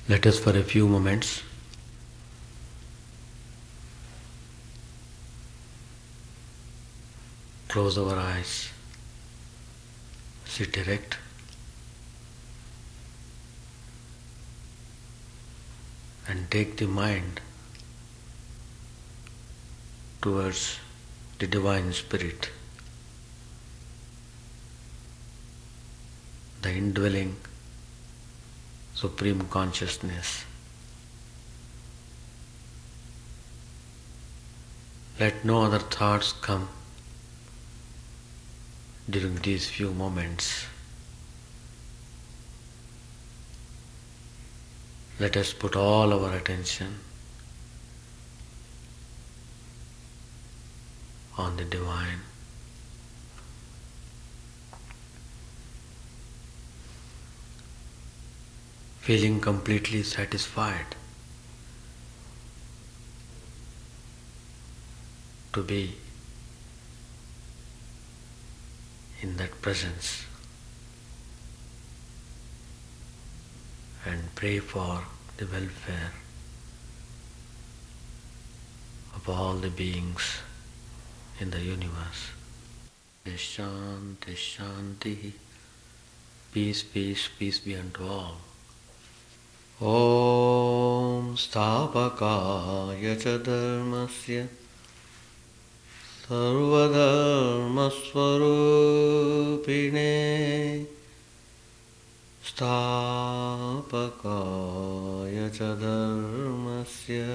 Let us for a few moments close our eyes, sit erect, and take the mind towards the Divine Spirit, the indwelling Supreme Consciousness. Let no other thoughts come during these few moments. Let us put all our attention on the Divine. Feeling completely satisfied to be in that presence, and pray for the welfare of all the beings in the universe. Shanti, Shanti, peace, peace, peace be unto all. Om Stapakaya cha dharmasya sarvadharmasvarupine Stapakaya cha dharmasya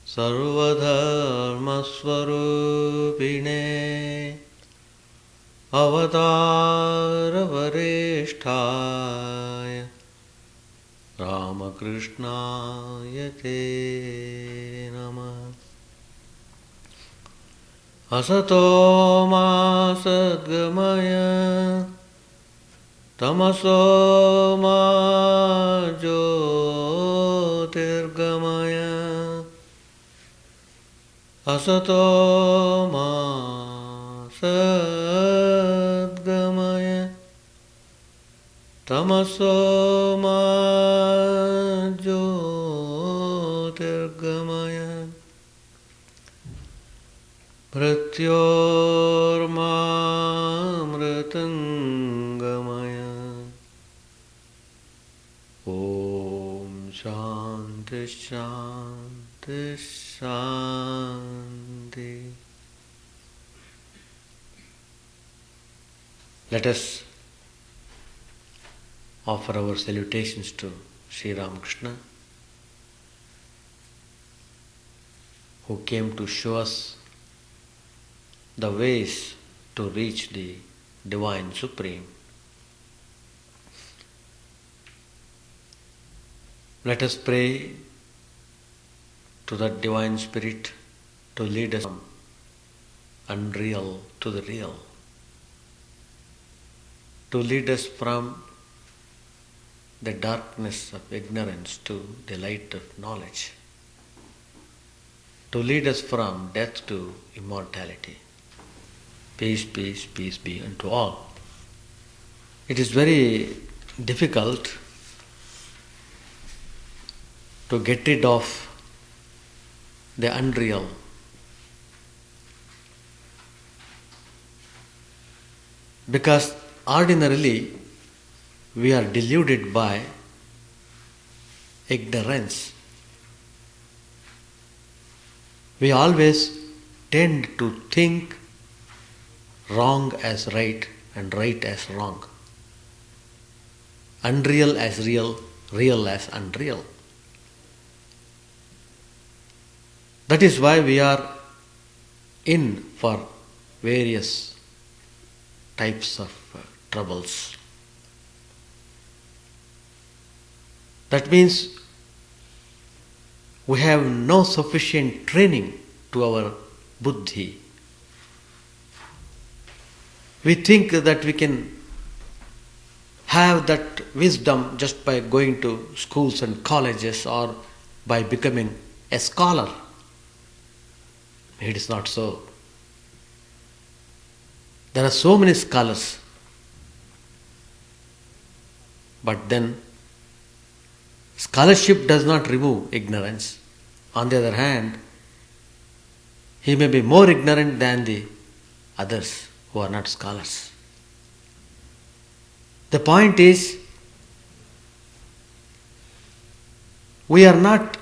sarvadharmasvarupine Avatara Varishtaya Ramakrishna Te Namah. Asato ma sadgamaya tamaso ma jyotirgamaya asato ma sadgamaya tamaso ma jyotirgamaya Pratyormamritangamaya. Om Shanti Shanti Shanti. Let us offer our salutations to Sri Ramakrishna, who came to show us the ways to reach the Divine Supreme. Let us pray to that Divine Spirit to lead us from unreal to the real, to lead us from the darkness of ignorance to the light of knowledge, to lead us from death to immortality. Peace, peace, peace be unto all. It is very difficult to get rid of the unreal. Because ordinarily we are deluded by ignorance. We always tend to think wrong as right and right as wrong, unreal as real, real as unreal. That is why we are in for various types of troubles. That means we have no sufficient training to our buddhi. We think that we can have that wisdom just by going to schools and colleges or by becoming a scholar. It is not so. There are so many scholars, but then Scholarship does not remove ignorance. On the other hand, he may be more ignorant than the others who are not scholars. The point is, we are not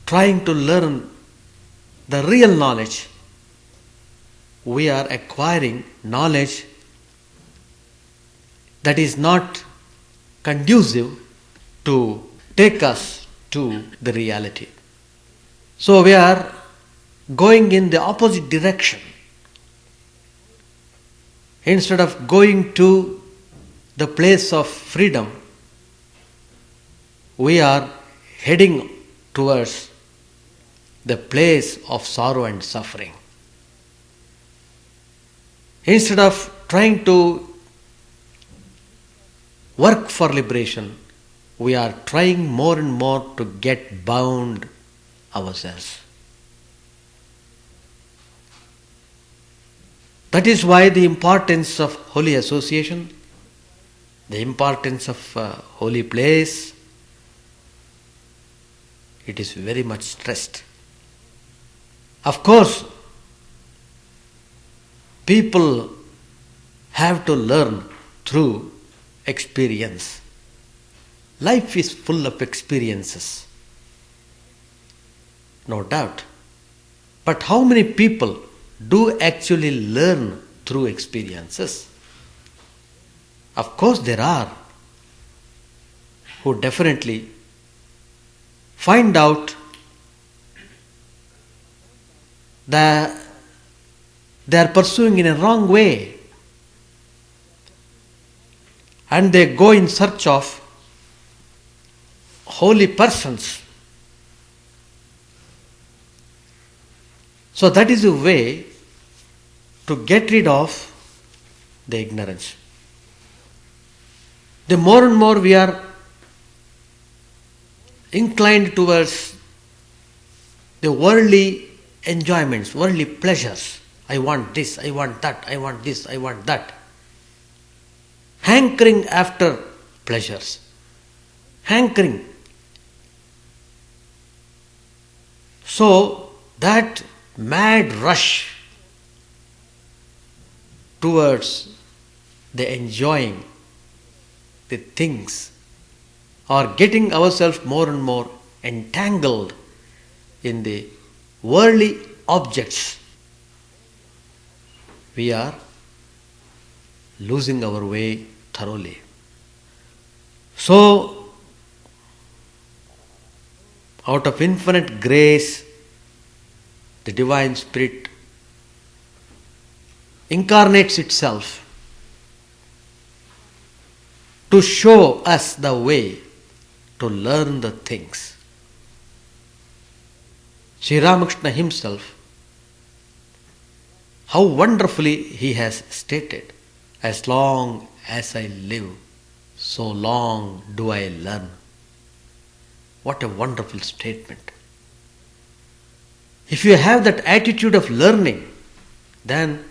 trying to learn the real knowledge. We are acquiring knowledge that is not conducive to take us to the reality. So we are going in the opposite direction. Instead of going to the place of freedom, we are heading towards the place of sorrow and suffering. Instead of trying to work for liberation, we are trying more and more to get bound ourselves. That is why the importance of holy association, the importance of holy place, it is very much stressed. Of course, people have to learn through experience. Life is full of experiences, no doubt. But how many people do actually learn through experiences? Of course, there are who definitely find out that they are pursuing in a wrong way, and they go in search of holy persons. So that is a way to get rid of the ignorance. The more and more we are inclined towards the worldly enjoyments, worldly pleasures. I want this, I want that, I want this, I want that. Hankering after pleasures. Hankering. So that mad rush towards the enjoying the things, or getting ourselves more and more entangled in the worldly objects, we are losing our way thoroughly. So, out of infinite grace, the Divine Spirit incarnates itself to show us the way to learn the things. Sri Ramakrishna himself, how wonderfully he has stated, as long as I live, so long do I learn. What a wonderful statement. If you have that attitude of learning, then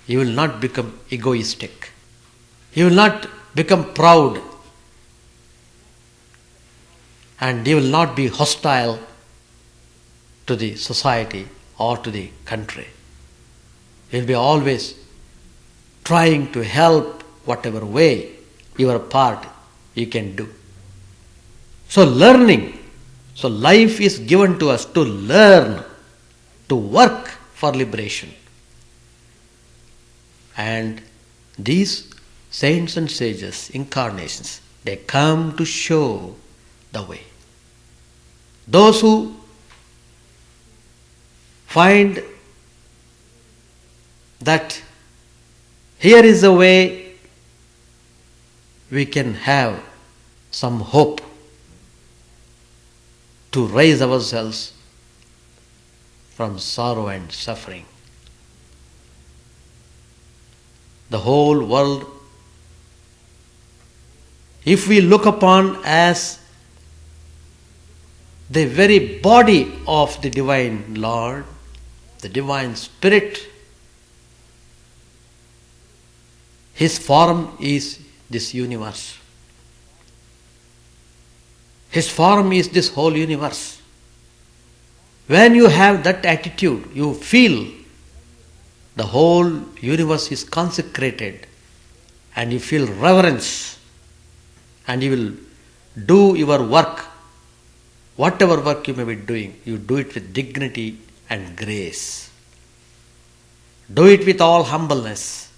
you will not become egoistic. You will not become proud, and you will not be hostile to the society or to the country. You will be always trying to help whatever way your part you can do. So learning, so life is given to us to learn, to work for liberation. And these saints and sages, incarnations, they come to show the way. Those who find that here is a way we can have some hope to raise ourselves from sorrow and suffering. The whole world, if we look upon as the very body of the Divine Lord, the Divine Spirit, His form is this universe. His form is this whole universe. When you have that attitude, you feel the whole universe is consecrated and you feel reverence and you will do your work. Whatever work you may be doing, you do it with dignity and grace. Do it with all humbleness.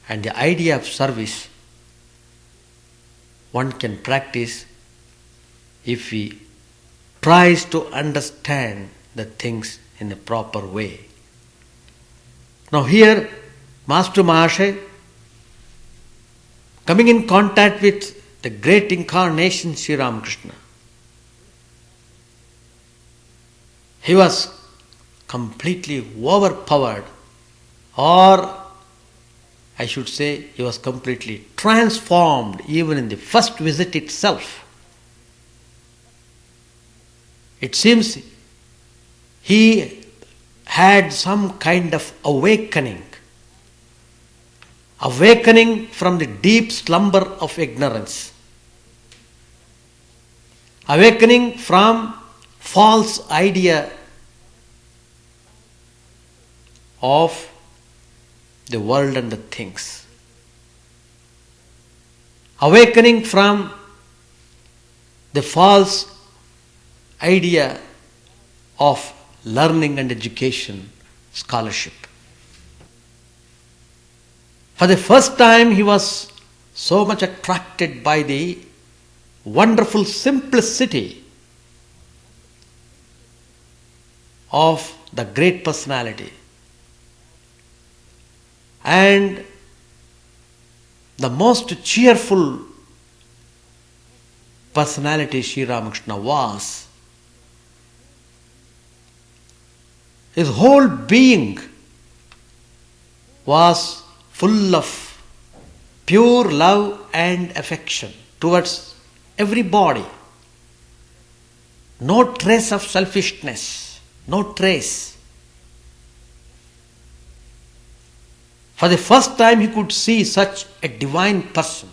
And the idea of service one can practice if he tries to understand the things in a proper way. Now here, Master Mahashay, coming in contact with the great incarnation Sri Ramakrishna, he was completely overpowered, or I should say he was completely transformed even in the first visit itself. It seems he had some kind of awakening from the deep slumber of ignorance, awakening from false idea of the world and the things, awakening from the false idea of learning and education, scholarship. For the first time, he was so much attracted by the wonderful simplicity of the great personality and the most cheerful personality Sri Ramakrishna was. His whole being was full of pure love and affection towards everybody. No trace of selfishness, no trace. For the first time he could see such a divine person,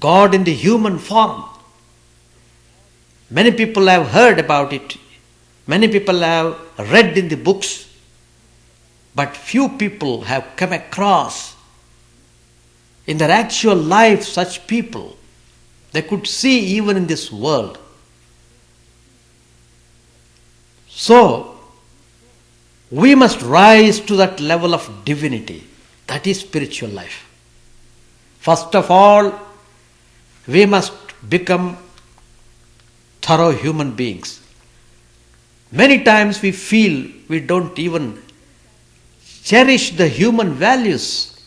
God in the human form. Many people have heard about it. Many people have read in the books, but few people have come across in their actual life such people. They could see even in this world. So, we must rise to that level of divinity. That is spiritual life. First of all, we must become thorough human beings. Many times we feel we don't even cherish the human values.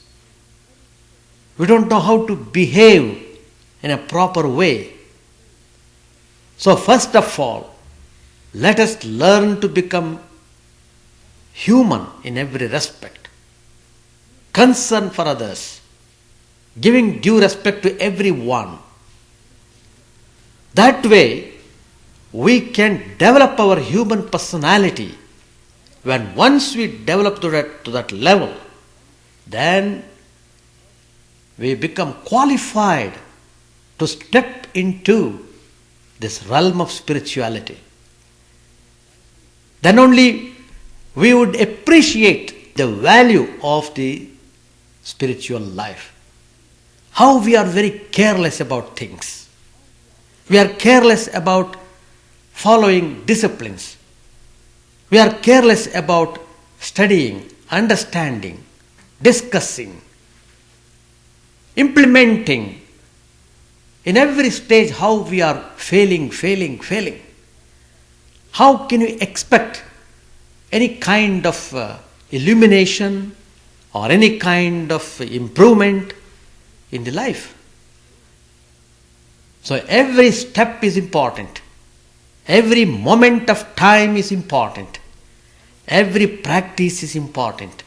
We don't know how to behave in a proper way. So first of all, let us learn to become human in every respect. Concern for others, giving due respect to everyone. That way, we can develop our human personality. When once we develop to that level, then we become qualified to step into this realm of spirituality. Then only we would appreciate the value of the spiritual life. How we are very careless about things. We are careless about following disciplines. We are careless about studying, understanding, discussing, implementing. In every stage, how we are failing. How can we expect any kind of illumination or any kind of improvement in the life? So every step is important. Every moment of time is important. Every practice is important.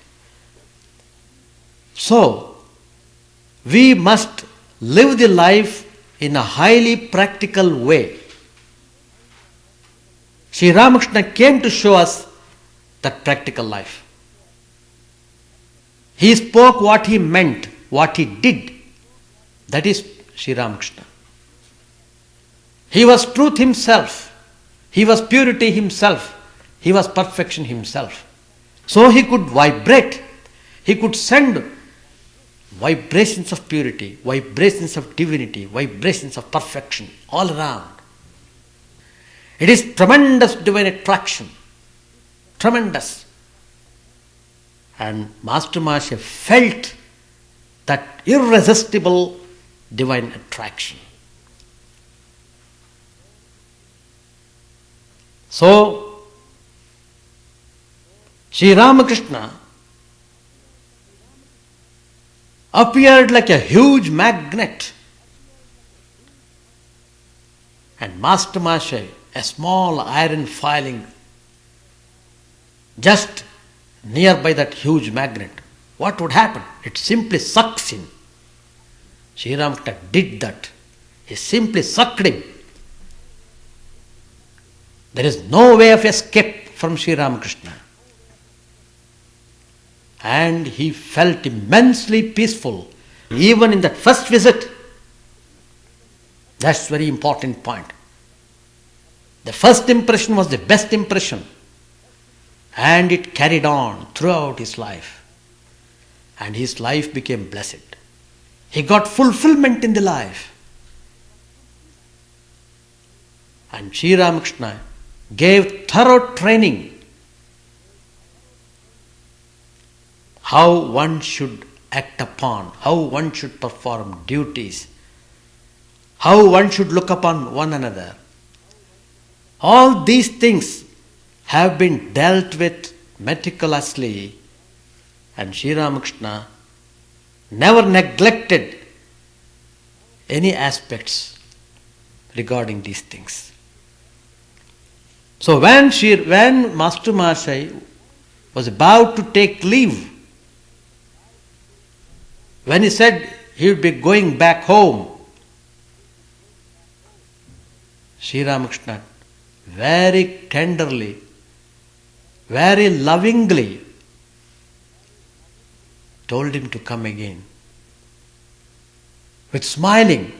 So, we must live the life in a highly practical way. Sri Ramakrishna came to show us that practical life. He spoke what he meant, what he did. That is Sri Ramakrishna. He was truth himself. He was purity himself. He was perfection himself. So he could vibrate. He could send vibrations of purity, vibrations of divinity, vibrations of perfection all around. It is tremendous divine attraction. Tremendous. And Master Masha felt that irresistible divine attraction. So, Sri Ramakrishna appeared like a huge magnet, and Master Masha, a small iron filing just nearby that huge magnet. What would happen? It simply sucks in. Sri Ramakrishna did that. He simply sucked him. There is no way of escape from Sri Ramakrishna. And he felt immensely peaceful, even in that first visit. That's a very important point. The first impression was the best impression, and it carried on throughout his life. And his life became blessed. He got fulfillment in the life. And Sri Ramakrishna gave thorough training how one should act upon, how one should perform duties, how one should look upon one another. All these things have been dealt with meticulously, and Sri Ramakrishna never neglected any aspects regarding these things. So when Master Masha was about to take leave, when he said he would be going back home, Sri Ramakrishna very tenderly, very lovingly told him to come again, with smiling.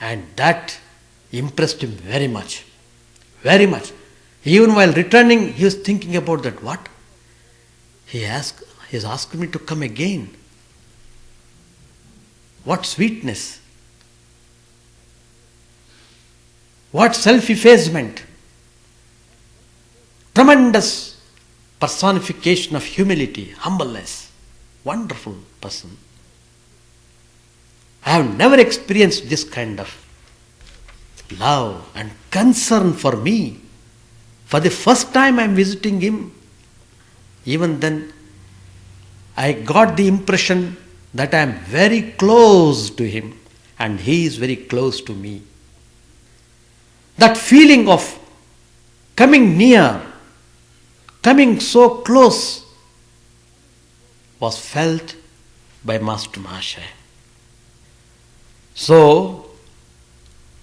And that impressed him very much, very much. Even while returning, he was thinking about that. What? He has asked me to come again. What sweetness! What self-effacement! Tremendous personification of humility, humbleness. Wonderful person. I have never experienced this kind of love and concern for me. For the first time I am visiting him. Even then, I got the impression that I am very close to him and he is very close to me. That feeling of coming near, coming so close, was felt by Master Masha. So,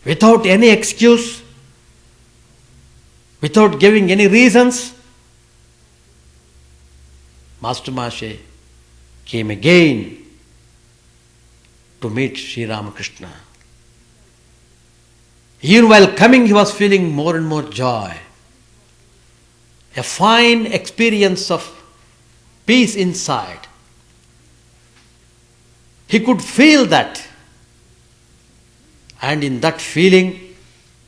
without any excuse, without giving any reasons, Master Masha came again to meet Sri Ramakrishna. Even while coming, he was feeling more and more joy. A fine experience of peace inside. He could feel that. And in that feeling,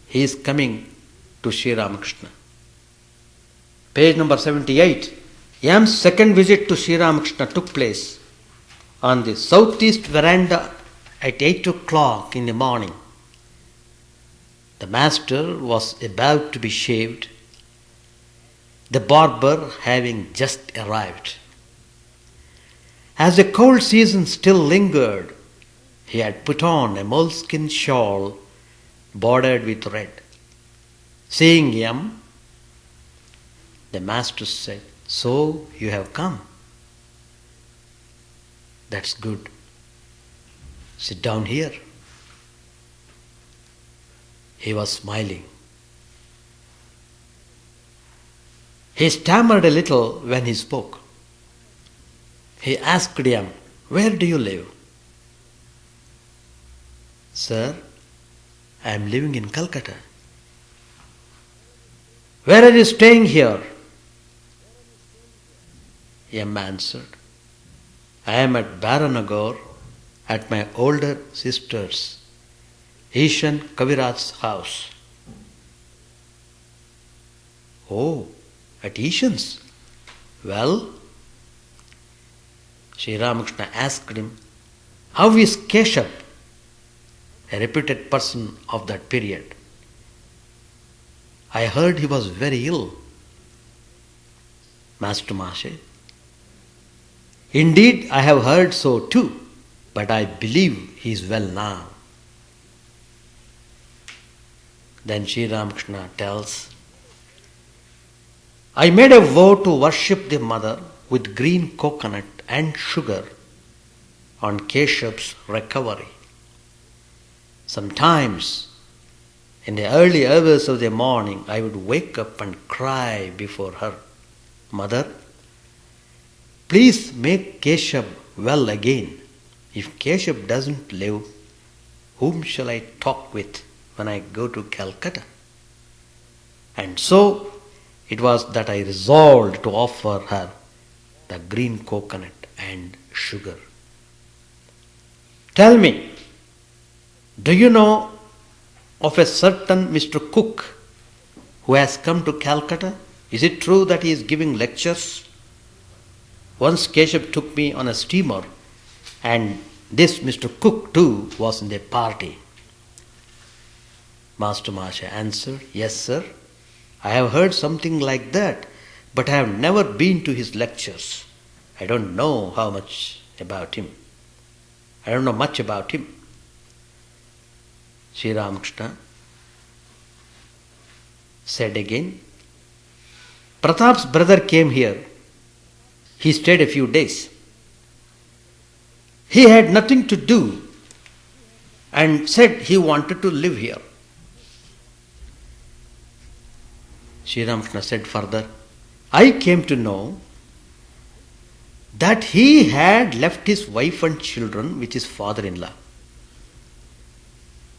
he is coming to Sri Ramakrishna. Page number 78. Yam's second visit to Sri Ramakrishna took place on the southeast veranda at 8 o'clock in the morning. The master was about to be shaved, the barber having just arrived. As the cold season still lingered, he had put on a moleskin shawl bordered with red. Seeing Yam, the master said, "So you have come. That's good. Sit down here." He was smiling. He stammered a little when he spoke. He asked Yam, "Where do you live?" Sir, I am living in Calcutta. Where are you staying here? M answered, I am at Baranagar at my older sister's, Ishan Kaviraj's house. Oh, at Ishan's? Well, Sri Ramakrishna asked him, how is Keshav? a reputed person of that period. I heard he was very ill. Master Maharshi, indeed, I have heard so too, but I believe he is well now. Then Sri Ramakrishna tells, I made a vow to worship the mother with green coconut and sugar on Keshav's recovery. Sometimes, in the early hours of the morning, I would wake up and cry before her, Mother, please make Keshav well again. If Keshav doesn't live, whom shall I talk with when I go to Calcutta? And so it was that I resolved to offer her the green coconut and sugar. Tell me, do you know of a certain Mr. Cook who has come to Calcutta? Is it true that he is giving lectures? Once Keshav took me on a steamer, and this Mr. Cook too was in the party. Master Maharshi answered, yes, sir, I have heard something like that, but I have never been to his lectures. I don't know much about him. Sri Ramakrishna said again, Pratap's brother came here. He stayed a few days. He had nothing to do and said he wanted to live here. Sri Ramakrishna said further, I came to know that he had left his wife and children with his father-in-law.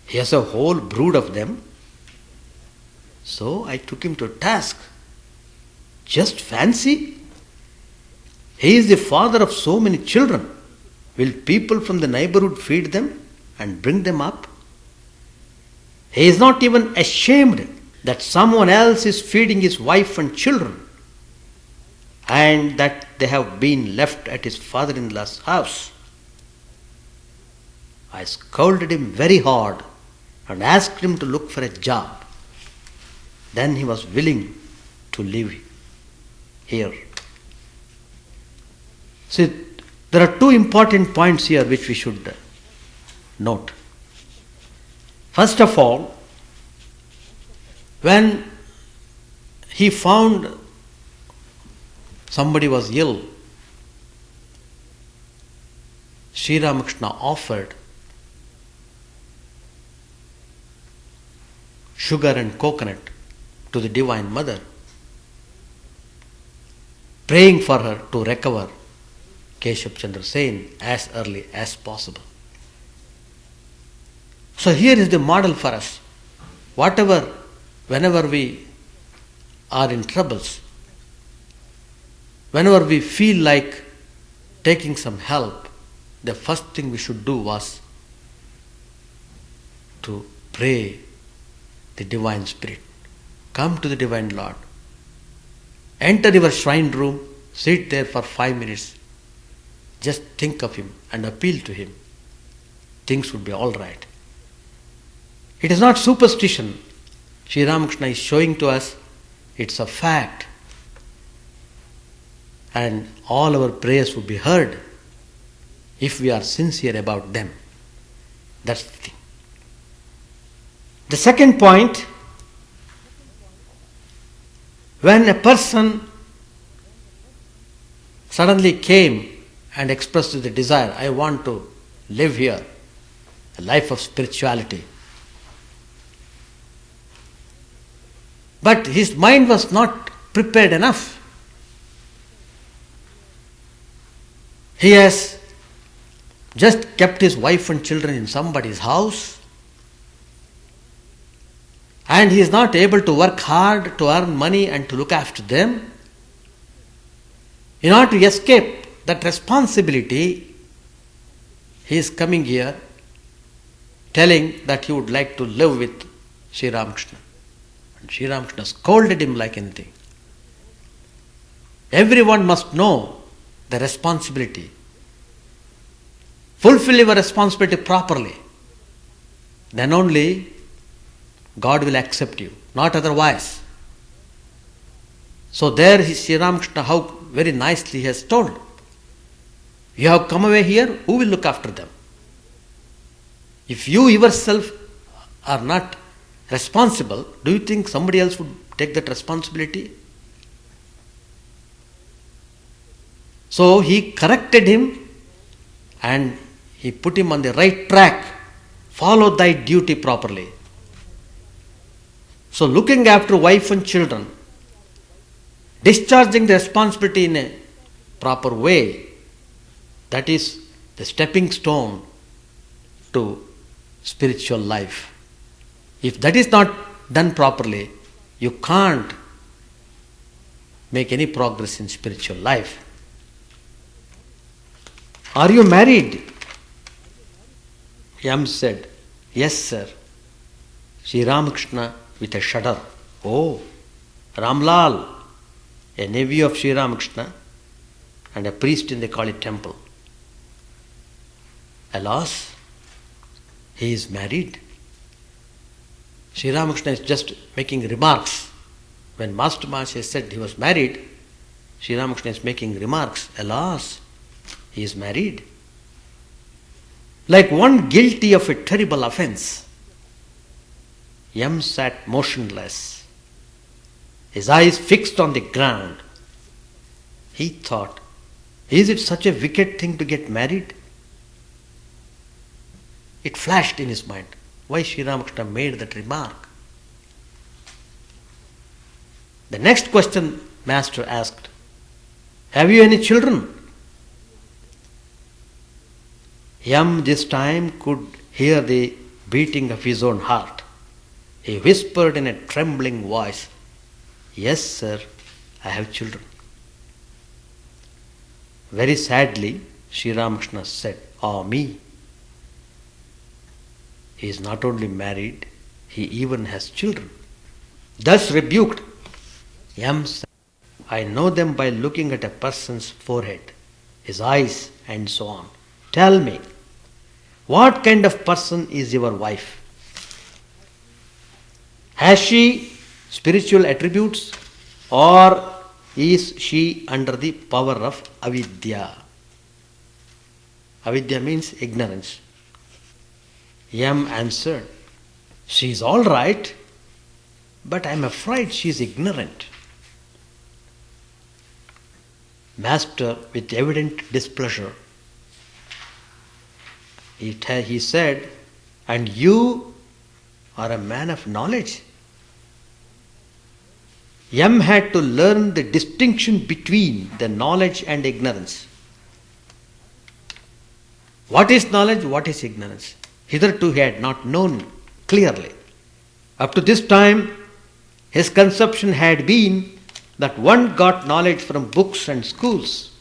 He has a whole brood of them. So I took him to task. Just fancy, he is the father of so many children. Will people from the neighborhood feed them and bring them up? He is not even ashamed that someone else is feeding his wife and children, and that they have been left at his father-in-law's house. I scolded him very hard and asked him to look for a job. Then he was willing to live here. See, there are two important points here which we should note. First of all, when he found somebody was ill, Sri Ramakrishna offered sugar and coconut to the Divine Mother, praying for her to recover Keshav Chandra Sen as early as possible. So here is the model for us. Whenever we are in troubles, whenever we feel like taking some help, the first thing we should do was to pray the Divine Spirit. Come to the Divine Lord. Enter your shrine room, sit there for 5 minutes. Just think of Him and appeal to Him. Things would be all right. It is not superstition. Sri Ramakrishna is showing to us it's a fact. And all our prayers would be heard if we are sincere about them. That's the thing. The second point, when a person suddenly came and expressed the desire, I want to live here, a life of spirituality. But his mind was not prepared enough. He has just kept his wife and children in somebody's house and he is not able to work hard to earn money and to look after them, in order to escape that responsibility, he is coming here telling that he would like to live with Sri Ramakrishna. And Sri Ramakrishna scolded him like anything. Everyone must know the responsibility. Fulfill your responsibility properly. Then only God will accept you, not otherwise. So there Sri Ramakrishna, how very nicely he has told, you have come away here, who will look after them? If you yourself are not responsible, do you think somebody else would take that responsibility? So he corrected him and he put him on the right track. Follow thy duty properly. So looking after wife and children, discharging the responsibility in a proper way, that is the stepping stone to spiritual life. If that is not done properly, you can't make any progress in spiritual life. Are you married? Yam said, yes, sir. Sri Ramakrishna with a shudder. Oh, Ramlal, a nephew of Sri Ramakrishna and a priest in the Kali temple. Alas, he is married. Sri Ramakrishna is just making remarks. When Master Maharaj said he was married, Sri Ramakrishna is making remarks. Alas, he is married. Like one guilty of a terrible offense, Yam sat motionless, his eyes fixed on the ground. He thought, is it such a wicked thing to get married? It flashed in his mind. Why Sri Ramakrishna made that remark? The next question Master asked, have you any children? Yam this time could hear the beating of his own heart. He whispered in a trembling voice, yes, sir, I have children. Very sadly, Sri Ramakrishna said, ah, me. He is not only married, he even has children. Thus rebuked, Yam said, I know them by looking at a person's forehead, his eyes, and so on. Tell me, what kind of person is your wife? Has she spiritual attributes, or is she under the power of avidya? Avidya means ignorance. Yam answered, she is all right, but I am afraid she is ignorant. Master, with evident displeasure, he said, and you are a man of knowledge. Yam had to learn the distinction between the knowledge and ignorance. What is knowledge? What is ignorance? Hitherto he had not known clearly. Up to this time, his conception had been that one got knowledge from books and schools.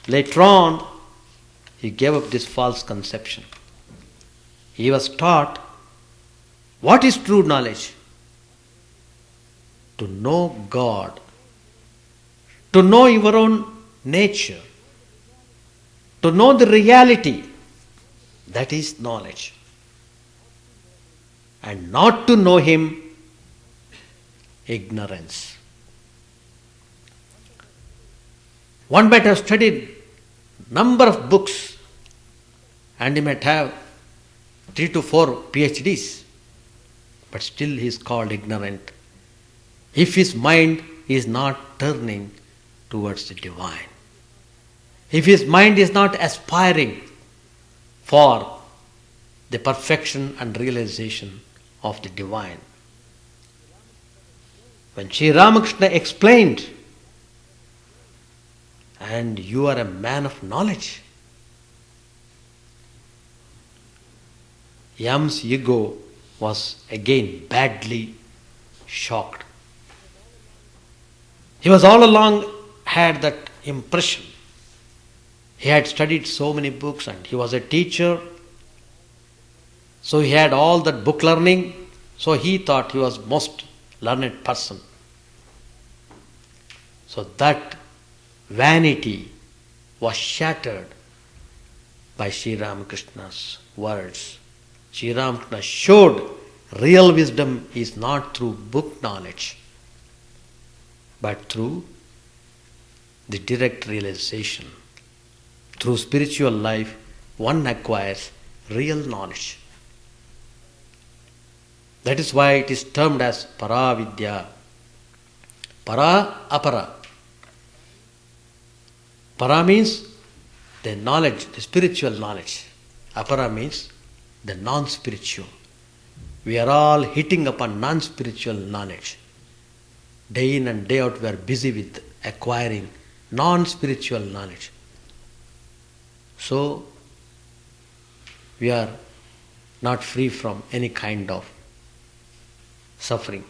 Later on, he gave up this false conception. He was taught what is true knowledge. To know God, to know your own nature, to know the reality, that is knowledge. And not to know Him, ignorance. One might have studied number of books and he might have 3 to 4 PhDs, but still he is called ignorant if his mind is not turning towards the divine. If his mind is not aspiring for the perfection and realization of the divine. When Sri Ramakrishna explained, and you are a man of knowledge, Yam's ego was again badly shocked. He was all along had that impression. He had studied so many books and he was a teacher. So he had all that book learning. So he thought he was most learned person. So that vanity was shattered by Sri Ramakrishna's words. Sri Ramakrishna showed real wisdom is not through book knowledge, but through the direct realization. Through spiritual life, one acquires real knowledge. That is why it is termed as Paravidya. Para, apara. Para means the knowledge, the spiritual knowledge. Apara means the non-spiritual. We are all hitting upon non-spiritual knowledge. Day in and day out we are busy with acquiring non-spiritual knowledge. So, we are not free from any kind of suffering.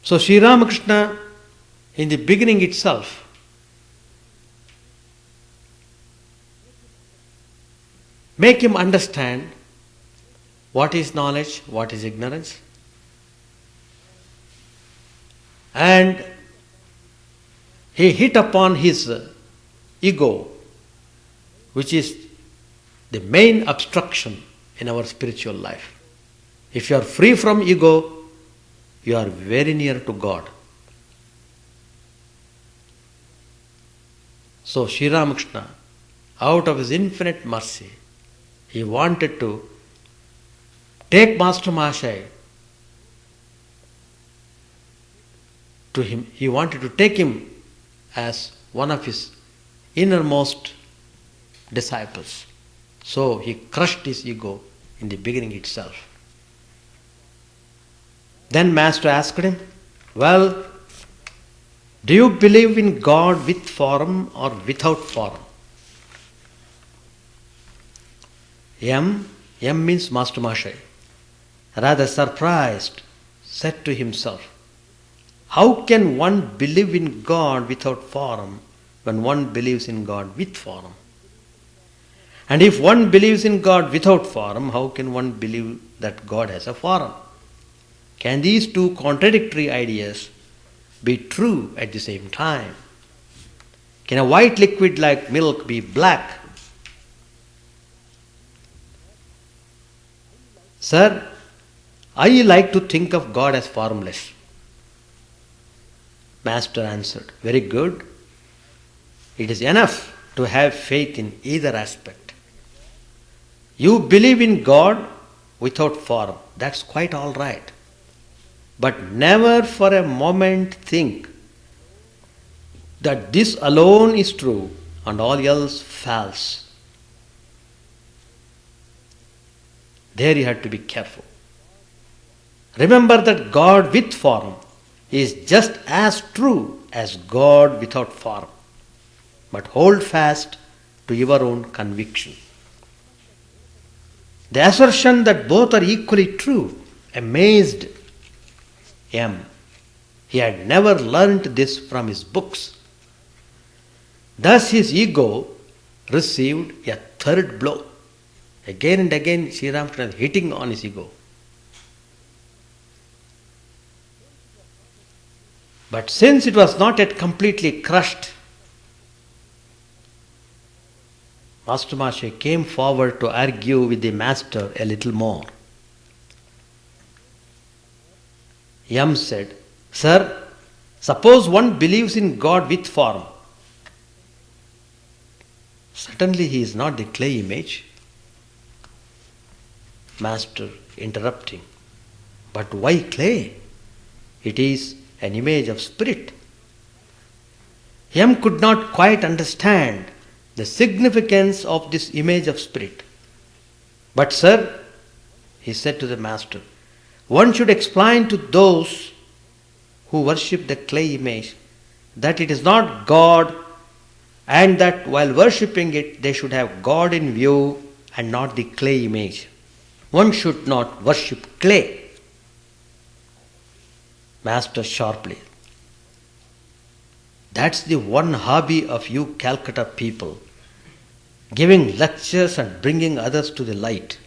So, Sri Ramakrishna, in the beginning itself, make him understand what is knowledge, what is ignorance, and he hit upon his ego, which is the main obstruction in our spiritual life. If you are free from ego, you are very near to God. So Sri Ramakrishna, out of his infinite mercy, he wanted to take Master Mahashaya to him. He wanted to take him as one of his innermost disciples. So he crushed his ego in the beginning itself. Then Master asked him, well, do you believe in God with form or without form? M means Master Mahashaya, rather surprised, said to himself, how can one believe in God without form when one believes in God with form? And if one believes in God without form, how can one believe that God has a form? Can these two contradictory ideas be true at the same time? Can a white liquid like milk be black? Sir, I like to think of God as formless. Master answered, very good. It is enough to have faith in either aspect. You believe in God without form. That's quite all right. But never for a moment think that this alone is true and all else false. There you have to be careful. Remember that God with form is just as true as God without form. But hold fast to your own conviction. The assertion that both are equally true amazed M. He had never learnt this from his books. Thus his ego received a third blow. Again and again Sri Ramakrishna is hitting on his ego. But since it was not yet completely crushed, Master Mahashaya came forward to argue with the master a little more. Yam said, sir, suppose one believes in God with form. Certainly he is not the clay image. Master interrupting, but why clay? It is an image of spirit. Yam could not quite understand the significance of this image of spirit. But sir, he said to the master, one should explain to those who worship the clay image that it is not God and that while worshipping it, they should have God in view and not the clay image. One should not worship clay. Master sharply. That's the one hobby of you Calcutta people, giving lectures and bringing others to the light.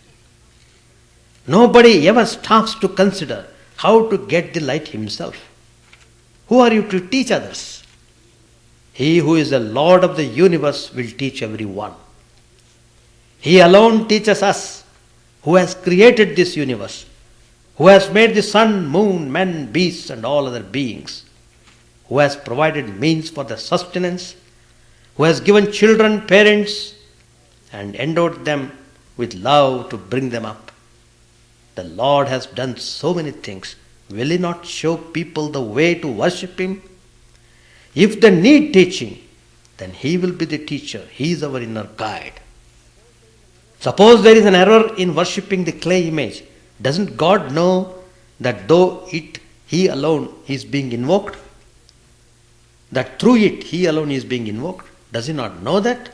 Nobody ever stops to consider how to get the light himself. Who are you to teach others? He who is the Lord of the universe will teach everyone. He alone teaches us, who has created this universe, who has made the sun, moon, men, beasts and all other beings, who has provided means for their sustenance, who has given children parents and endowed them with love to bring them up. The Lord has done so many things. Will He not show people the way to worship Him? If they need teaching, then He will be the teacher. He is our inner guide. Suppose there is an error in worshipping the clay image. Doesn't God know that though He alone is being invoked, that through it He alone is being invoked? Does He not know that?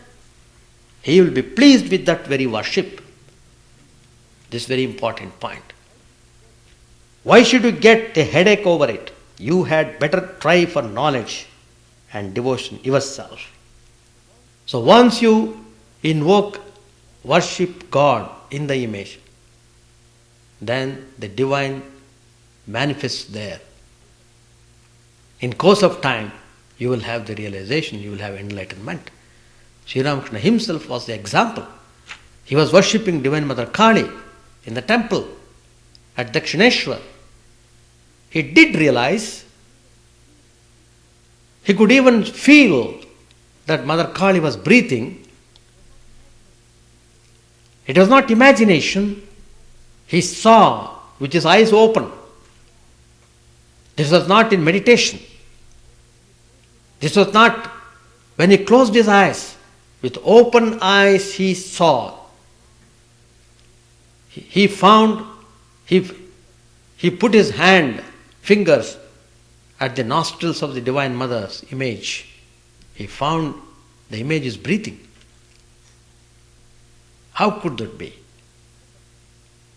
He will be pleased with that very worship. This very important point. Why should you get a headache over it? You had better try for knowledge and devotion yourself. So once you invoke, worship God in the image, then the divine manifests there. In course of time, you will have the realization, you will have enlightenment. Sri Ramakrishna himself was the example. He was worshipping Divine Mother Kali in the temple at Dakshineshwar. He did realize, he could even feel that Mother Kali was breathing. It was not imagination. He saw with his eyes open. This was not in meditation. This was not when he closed his eyes. With open eyes he saw. He found, he put his fingers at the nostrils of the Divine Mother's image. He found the image is breathing. How could that be?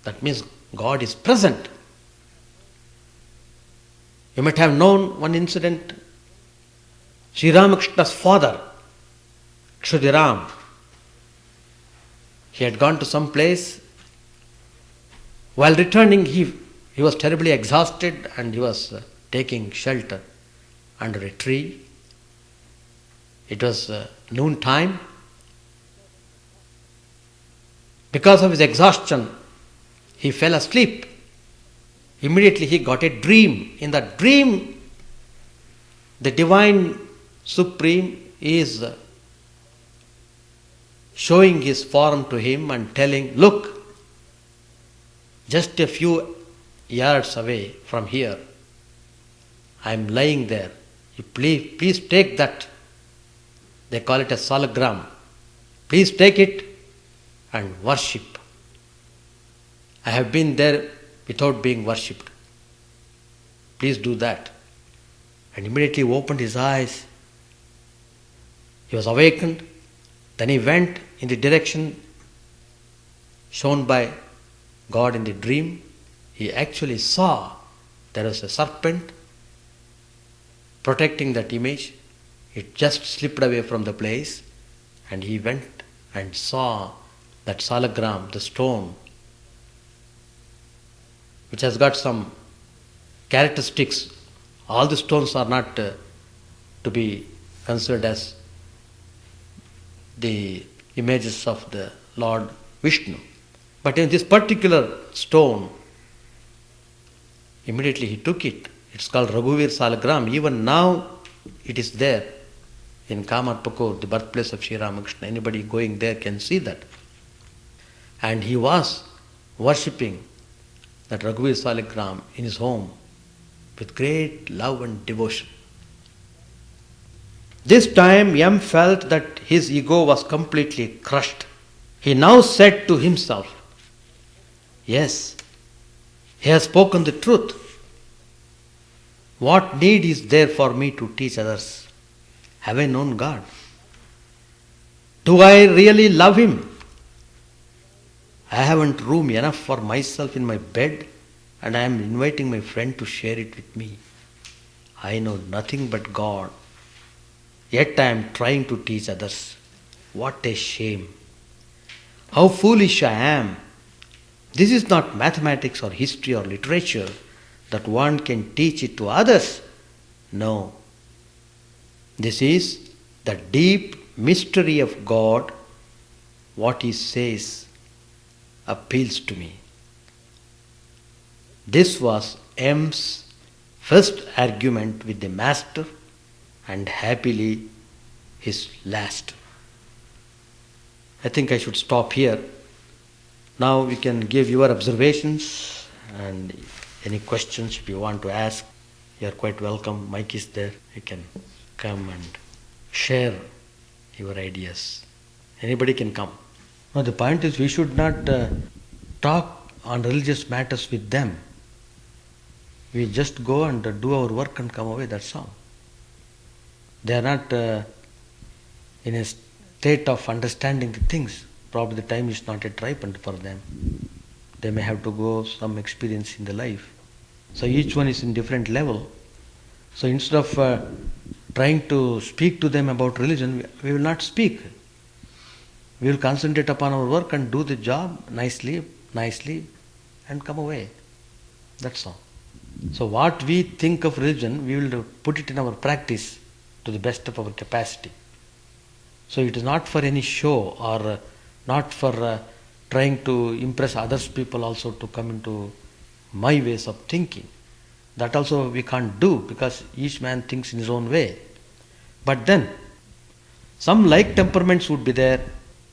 That means God is present. You might have known one incident. Sri Ramakrishna's father, Kshudiram, he had gone to some place. While returning, he was terribly exhausted and he was taking shelter under a tree. It was noon time. Because of his exhaustion, he fell asleep. Immediately he got a dream. In that dream, the Divine Supreme is showing his form to him and telling, look, just a few yards away from here, I am lying there. You please take that. They call it a salagram. Please take it and worship. I have been there without being worshipped. Please do that. And immediately he opened his eyes. He was awakened. Then he went in the direction shown by God in the dream. He actually saw there was a serpent protecting that image. It just slipped away from the place, and he went and saw that salagram, the stone, which has got some characteristics. All the stones are not to be considered as the images of the Lord Vishnu. But in this particular stone, immediately he took it. It's called Raghuvir Salagram. Even now it is there in Kamarpukur, the birthplace of Sri Ramakrishna. Anybody going there can see that. And he was worshipping that Raghuvir Salagram in his home with great love and devotion. This time Yam felt that his ego was completely crushed. He now said to himself, yes, he has spoken the truth. What need is there for me to teach others? Have I known God? Do I really love him? I haven't room enough for myself in my bed, and I am inviting my friend to share it with me. I know nothing but God, yet I am trying to teach others. What a shame! How foolish I am! This is not mathematics or history or literature that one can teach it to others. No. This is the deep mystery of God. What He says appeals to me. This was M's first argument with the Master, and happily his last. I think I should stop here. Now you can give your observations and any questions if you want to ask. You are quite welcome. Mic is there. You can come and share your ideas. Anybody can come. Now the point is we should not talk on religious matters with them. We just go and do our work and come away, that's all. They are not in a state of understanding the things. Probably the time is not yet ripened for them. They may have to go some experience in the life. So each one is in different level. So instead of trying to speak to them about religion, we will not speak. We will concentrate upon our work and do the job nicely, and come away. That's all. So what we think of religion, we will put it in our practice to the best of our capacity. So it is not for any show or not for trying to impress others people also to come into my ways of thinking. That also we can't do because each man thinks in his own way. But then some like temperaments would be there,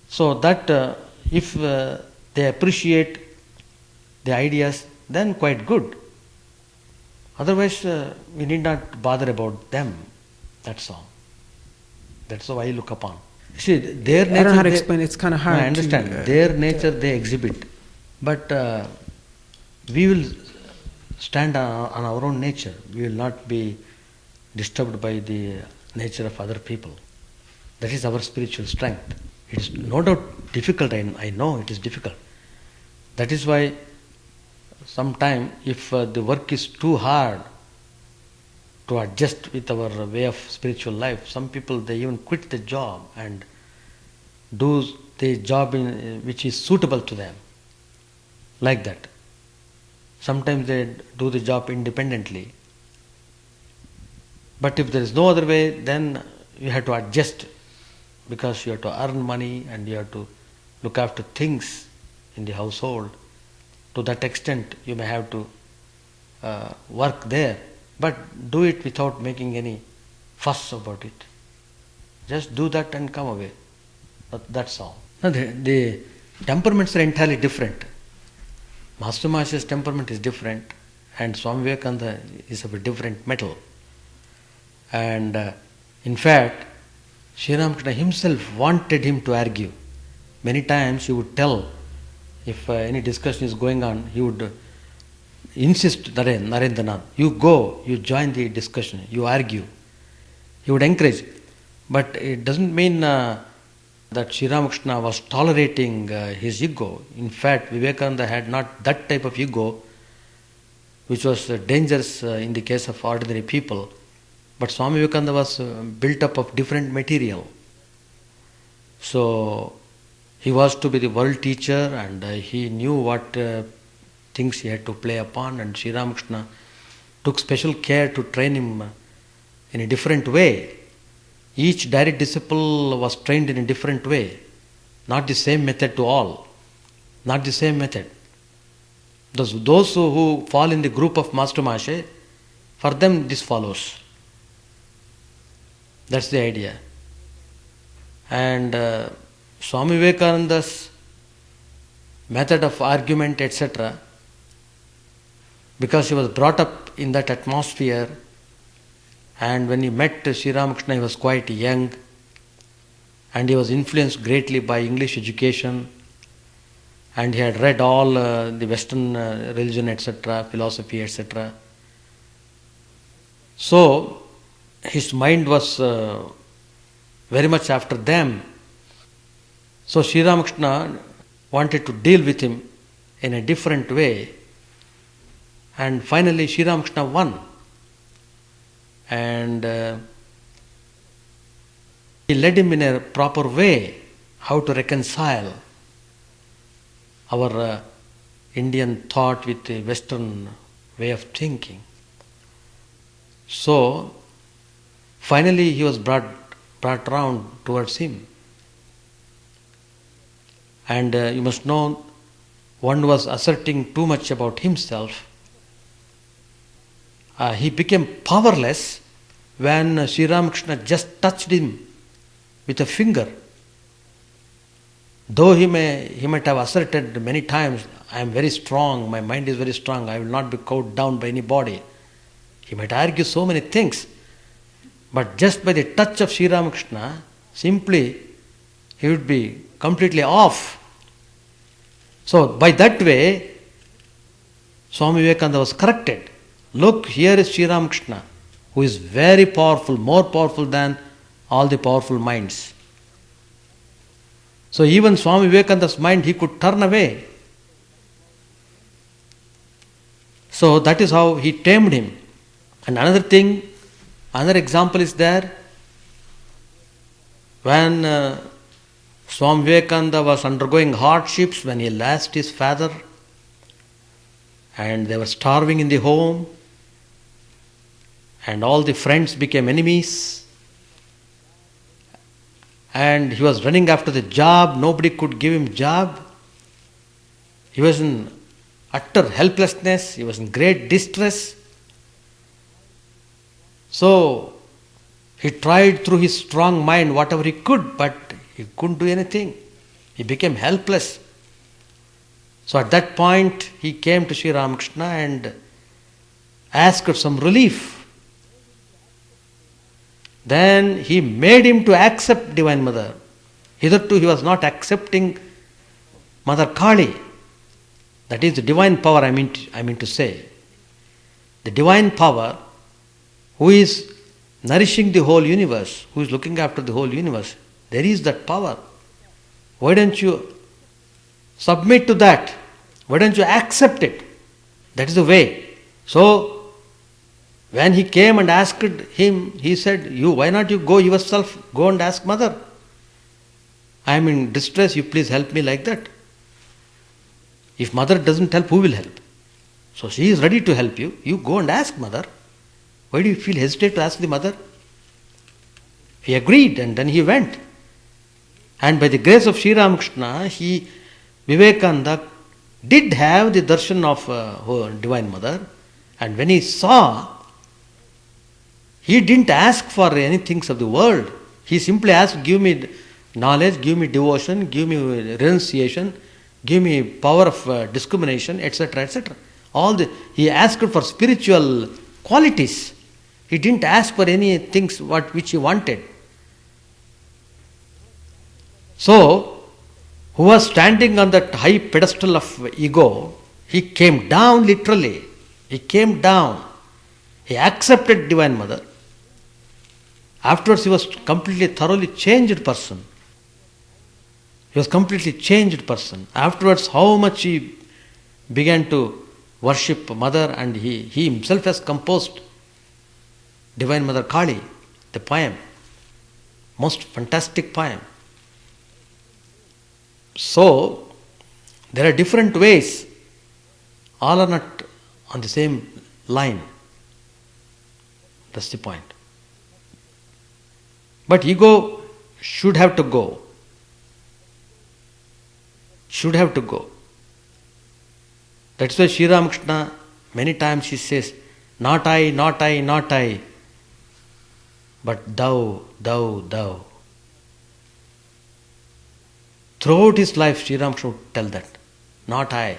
so that if they appreciate the ideas, then quite good. Otherwise, we need not bother about them. That's all. That's how I look upon. See, their nature. I don't know how to explain. It's kind of hard. I understand. Their nature they exhibit, but we will stand on our own nature. We will not be disturbed by the nature of other people. That is our spiritual strength. It is no doubt difficult. I know it is difficult. That is why sometime if the work is too hard to adjust with our way of spiritual life, some people they even quit the job and do the job which is suitable to them. Like that. Sometimes they do the job independently. But if there is no other way, then you have to adjust because you have to earn money and you have to look after things in the household. To that extent, you may have to work there, but do it without making any fuss about it. Just do that and come away. That's all. Now the temperaments are entirely different. Master Maharaj's temperament is different, and Swami Vivekananda is of a different metal. And in fact, Sri Ramakrishna himself wanted him to argue. Many times he would tell, if any discussion is going on, he would insist, Narendranath, you go, you join the discussion, you argue. He would encourage. But it doesn't mean that Sri Ramakrishna was tolerating his ego. In fact, Vivekananda had not that type of ego, which was dangerous in the case of ordinary people. But Swami Vivekananda was built up of different material. So he was to be the world teacher, and he knew what things he had to play upon, and Sri Ramakrishna took special care to train him in a different way. Each direct disciple was trained in a different way, not the same method to all, not the same method. Those who fall in the group of Master Maharaj, for them this follows. That's the idea. And Swami Vivekananda's method of argument, etc., because he was brought up in that atmosphere, and when he met Sri Ramakrishna, he was quite young, and he was influenced greatly by English education, and he had read all the Western religion, etc., philosophy, etc. So his mind was very much after them, So Sri Ramakrishna wanted to deal with him in a different way, and finally Sri Ramakrishna won. And he led him in a proper way how to reconcile our Indian thought with the Western way of thinking. So finally he was brought round towards him. And you must know, one was asserting too much about himself. He became powerless when Sri Ramakrishna just touched him with a finger. Though he might have asserted many times, I am very strong, my mind is very strong, I will not be cowed down by anybody. He might argue so many things, but just by the touch of Sri Ramakrishna, simply he would be completely off. So by that way, Swami Vivekananda was corrected. Look, here is Sri Ramakrishna, who is very powerful, more powerful than all the powerful minds. So even Swami Vivekananda's mind he could turn away. So that is how he tamed him. And another thing, another example is there. When Swami Vivekananda was undergoing hardships, when he lost his father and they were starving in the home and all the friends became enemies and he was running after the job, nobody could give him job. He was in utter helplessness, he was in great distress. So he tried through his strong mind whatever he could, but he couldn't do anything. He became helpless. So at that point, he came to Sri Ramakrishna and asked for some relief. Then he made him to accept Divine Mother. Hitherto he was not accepting Mother Kali. That is the divine power I mean to say. The divine power who is nourishing the whole universe, who is looking after the whole universe. There is that power. Why don't you submit to that? Why don't you accept it? That is the way. So, when he came and asked him, he said, why not you go yourself, go and ask Mother. I am in distress, you please help me like that. If Mother doesn't help, who will help? So she is ready to help you. You go and ask Mother. Why do you feel hesitate to ask the Mother? He agreed and then he went. And by the grace of Sri Ramakrishna, Vivekananda did have the darshan of her Divine Mother. And when he saw, he didn't ask for any things of the world. He simply asked, give me knowledge, give me devotion, give me renunciation, give me power of discrimination, etc., etc. He asked for spiritual qualities. He didn't ask for any things which he wanted. So, who was standing on that high pedestal of ego, he came down literally. He came down. He accepted Divine Mother. Afterwards, he was completely, thoroughly changed person. He was completely changed person. Afterwards, how much he began to worship Mother, and he himself has composed Divine Mother Kali, the poem. Most fantastic poem. So, there are different ways. All are not on the same line. That's the point. But ego should have to go. Should have to go. That's why Sri Ramakrishna, many times he says, not I, not I, not I, but thou, thou, thou. Throughout his life, Sri Ramakrishna would tell that. Not I,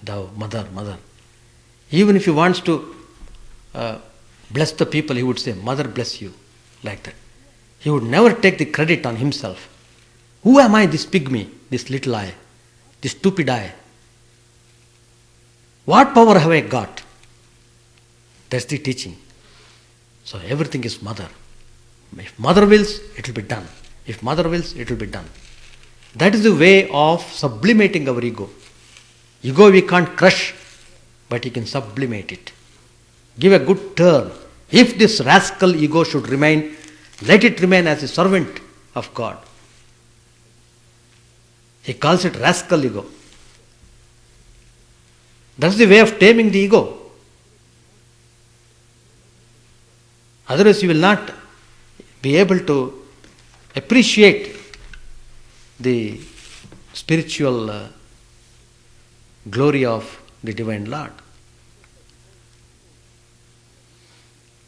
thou, Mother, Mother. Even if he wants to bless the people, he would say, Mother bless you, like that. He would never take the credit on himself. Who am I, this pygmy, this little I, this stupid I? What power have I got? That's the teaching. So everything is Mother. If Mother wills, it will be done. If Mother wills, it will be done. That is the way of sublimating our ego. Ego we can't crush, but he can sublimate it. Give a good turn. If this rascal ego should remain, let it remain as a servant of God. He calls it rascal ego. That's the way of taming the ego. Otherwise you will not be able to appreciate the spiritual glory of the Divine Lord.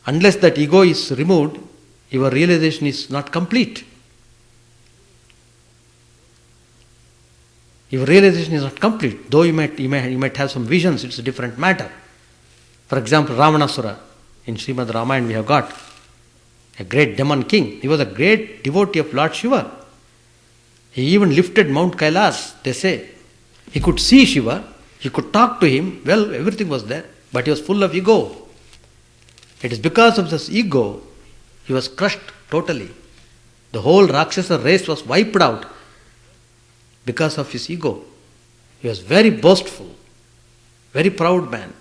Unless that ego is removed, your realization is not complete. Your realization is not complete. Though you might have some visions, it's a different matter. For example, Ravanasura, in Srimad Ramayana we have got a great demon king. He was a great devotee of Lord Shiva. He even lifted Mount Kailas, they say. He could see Shiva, he could talk to him, well, everything was there, but he was full of ego. It is because of this ego, he was crushed totally. The whole Rakshasa race was wiped out because of his ego. He was very boastful, very proud man.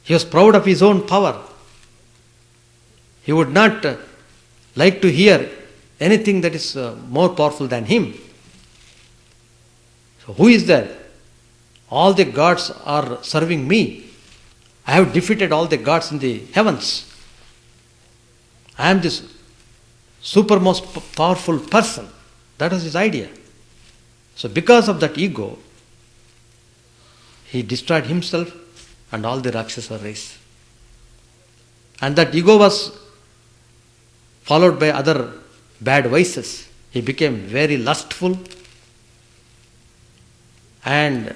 He was proud of his own power. He would not like to hear anything that is more powerful than him. So who is there? All the gods are serving me. I have defeated all the gods in the heavens. I am this supermost powerful person. That was his idea. So because of that ego, he destroyed himself and all the Rakshasa race. And that ego was followed by other bad vices. He became very lustful and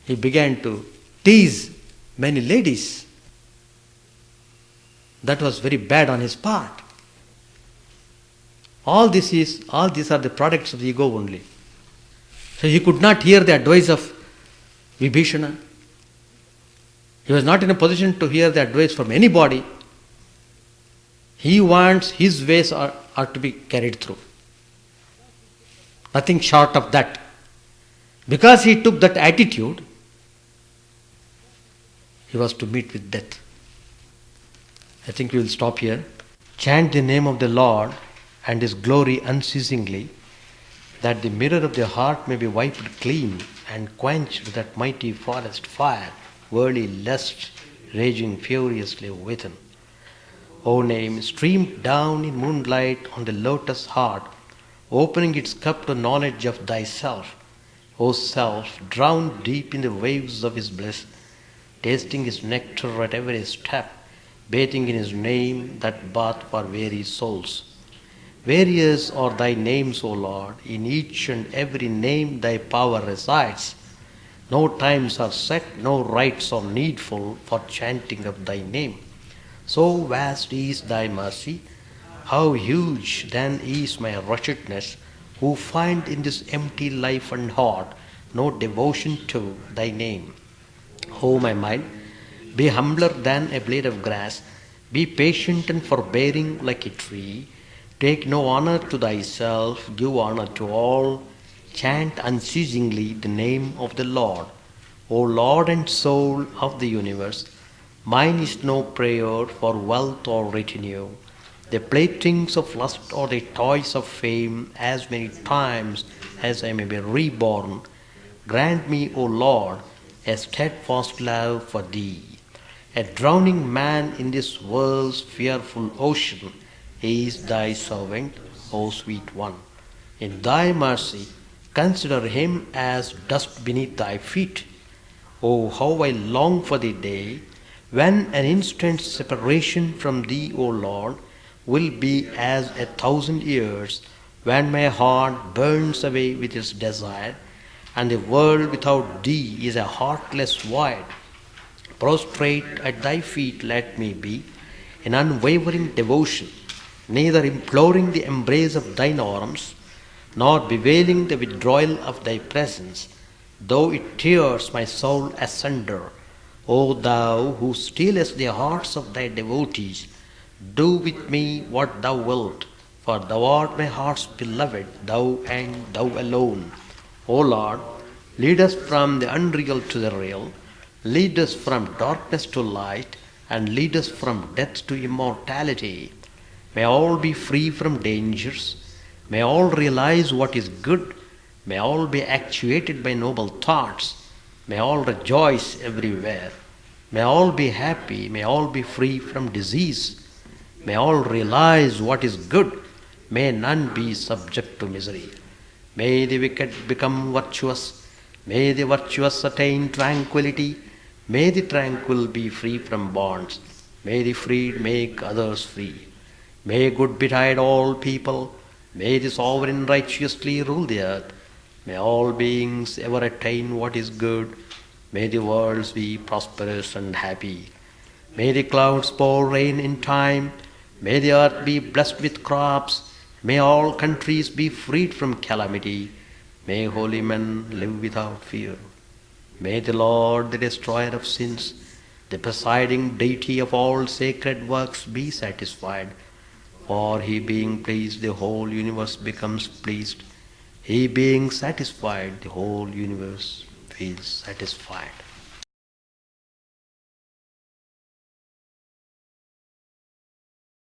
he began to tease many ladies. That was very bad on his part. All these are the products of the ego only. So he could not hear the advice of Vibhishana. He was not in a position to hear the advice from anybody. He wants his ways are to be carried through. Nothing short of that. Because he took that attitude, he was to meet with death. I think we will stop here. Chant the name of the Lord and His glory unceasingly, that the mirror of the heart may be wiped clean and quenched that mighty forest fire, worldly lust raging furiously within. O name, stream down in moonlight on the lotus heart, opening its cup to knowledge of thyself. O self, drowned deep in the waves of His bliss, tasting His nectar at every step, bathing in His name, that bath for weary souls. Various are thy names, O Lord, in each and every name thy power resides. No times are set, no rites are needful for chanting of thy name. So vast is thy mercy, how huge then is my wretchedness, who find in this empty life and heart no devotion to thy name. O my mind, be humbler than a blade of grass, be patient and forbearing like a tree. Take no honor to thyself, give honor to all. Chant unceasingly the name of the Lord. O Lord and soul of the universe, mine is no prayer for wealth or retinue, the playthings of lust or the toys of fame, as many times as I may be reborn. Grant me, O Lord, a steadfast love for thee. A drowning man in this world's fearful ocean, he is thy servant, O sweet one. In thy mercy, consider him as dust beneath thy feet. Oh, how I long for the day when an instant's separation from thee, O Lord, will be as 1,000 years, when my heart burns away with its desire, and the world without thee is a heartless void. Prostrate at thy feet let me be, in unwavering devotion, neither imploring the embrace of thine arms, nor bewailing the withdrawal of thy presence, though it tears my soul asunder. O thou who stealest the hearts of thy devotees, do with me what thou wilt, For thou art my heart's beloved, thou and thou alone. O Lord, lead us from the unreal to the real, lead us from darkness to light, and lead us from death to immortality. May all be free from dangers, may all realize what is good, may all be actuated by noble thoughts, may all rejoice everywhere, may all be happy, may all be free from disease, may all realize what is good, may none be subject to misery. May the wicked become virtuous, may the virtuous attain tranquility, may the tranquil be free from bonds, may the freed make others free. May good betide all people, may the sovereign righteously rule the earth, may all beings ever attain what is good, may the worlds be prosperous and happy. May the clouds pour rain in time, may the earth be blessed with crops, may all countries be freed from calamity, may holy men live without fear. May the Lord, the destroyer of sins, the presiding deity of all sacred works, be satisfied. For he being pleased, the whole universe becomes pleased. He being satisfied, the whole universe feels satisfied.